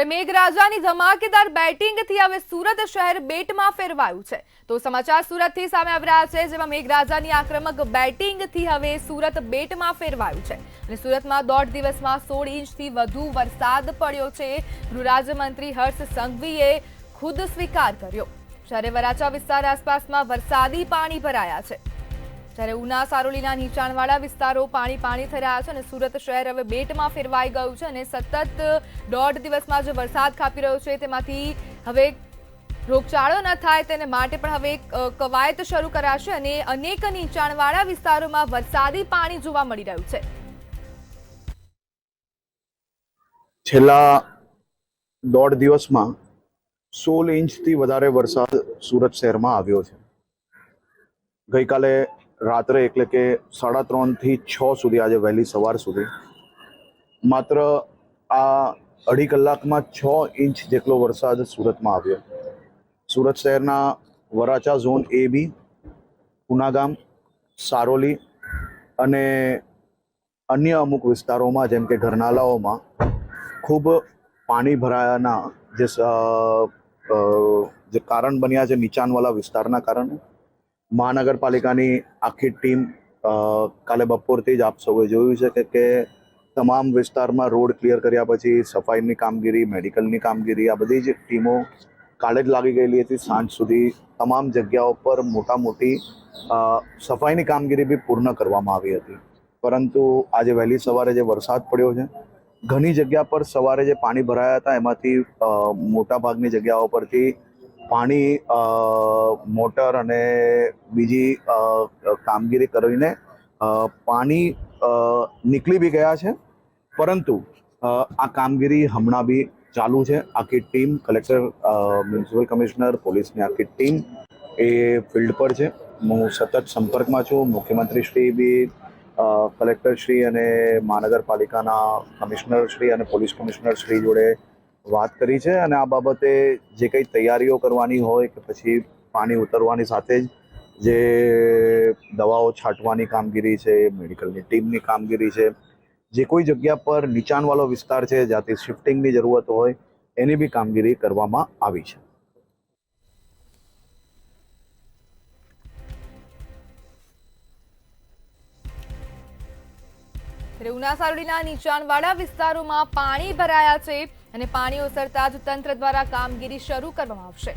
ત્યારે મેઘરાજાની ધમાકેદાર બેટિંગથી હવે સુરત શહેર બેટમાં ફેરવાયું છે। તો સમાચાર સુરતથી સામે આવી રહ્યા છે, જેમાં મેઘરાજાની આક્રમક બેટિંગથી હવે સુરત બેટમાં ફેરવાયું છે અને સુરતમાં 1.5 દિવસમાં 16 ઇંચથી વધુ વરસાદ પડ્યો છે। ગૃહ રાજ્યમંત્રી હર્ષ સંઘવીએ ખુદ સ્વીકાર કર્યો। જ્યારે વરાછા વિસ્તાર આસપાસમાં વરસાદી પાણી ભરાયા છે, જ્યારે ઉના સારોલીના નીચાણવાળા વિસ્તારો પાણી થઈ રહ્યા છે અને સુરત શહેર હવે બેટમાં ફેરવાઈ ગયું છે અને સતત 1.5 દિવસમાં જે વરસાદ ખાબકી રહ્યો છે તેમાંથી હવે રોગચાળો ન થાય તેને માટે પણ હવે કવાયત શરૂ કરાશે અને અનેક નીચાણવાળા વિસ્તારોમાં વરસાદી પાણી જોવા મળી રહ્યું છે। છેલ્લા 1.5 દિવસમાં 16 ઇંચથી વધારે વરસાદ સુરત શહેરમાં આવ્યો છે। ગઈકાલે રાત્રે એટલે કે 3:30 થી 6 સુધી, આજે વહેલી સવાર સુધી માત્ર આ 2.5 કલાકમાં 6 ઇંચ જેટલો વરસાદ સુરતમાં આવ્યો। સુરત શહેરના વરાછા ઝોન એ બી, પુનાગામ, સારોલી અને અન્ય અમુક વિસ્તારોમાં જેમ કે ઘરનાલાઓમાં ખૂબ પાણી ભરાયાના જે કારણ બન્યા છે નીચાણવાળા વિસ્તારના કારણે મહાનગરપાલિકાની આખી ટીમ કાલે બપોરથી જ આપ સૌએ જોયું છે કે તમામ વિસ્તારમાં રોડ ક્લિયર કર્યા પછી સફાઈની કામગીરી, મેડિકલની કામગીરી, આ બધી જ ટીમો કાલે જ લાગી ગયેલી હતી। સાંજ સુધી તમામ જગ્યાઓ પર મોટી સફાઈની કામગીરી બી પૂર્ણ કરવામાં આવી હતી। પરંતુ આજે વહેલી સવારે જે વરસાદ પડ્યો છે, ઘણી જગ્યા પર સવારે જે પાણી ભરાયા હતા એમાંથી મોટાભાગની જગ્યાઓ પરથી પાણી મોટર અને બીજી કામગીરી કરીને પાણી નીકળી બી ગયા છે, પરંતુ આ કામગીરી હમણાં બી ચાલુ છે। આખી ટીમ, કલેક્ટર, મ્યુનિસિપલ કમિશનર, પોલીસની આખી ટીમ એ ફિલ્ડ પર છે। હું સતત સંપર્કમાં છું। મુખ્યમંત્રી શ્રી બી કલેક્ટર શ્રી અને મહાનગરપાલિકાના કમિશનર શ્રી અને પોલીસ કમિશનર શ્રી જોડે વાત કરી છે અને આ બાબતે જે કંઈ તૈયારીઓ કરવાની હોય કે પછી પાણી ઉતરવાની સાથે જ જે દવાઓ છાંટવાની કામગીરી છે, મેડિકલની ટીમની કામગીરી છે, જે કોઈ જગ્યા પર નીચાણવાળો વિસ્તાર છે જ્યાંથી શિફ્ટિંગની જરૂરત હોય એની બી કામગીરી કરવામાં આવી છે। ઉના સારોલીના નીચાણવાળા વિસ્તારોમાં પાણી ભરાયા છે અને પાણી ઓસરતા જ તંત્ર દ્વારા કામગીરી શરૂ કરવામાં આવશે।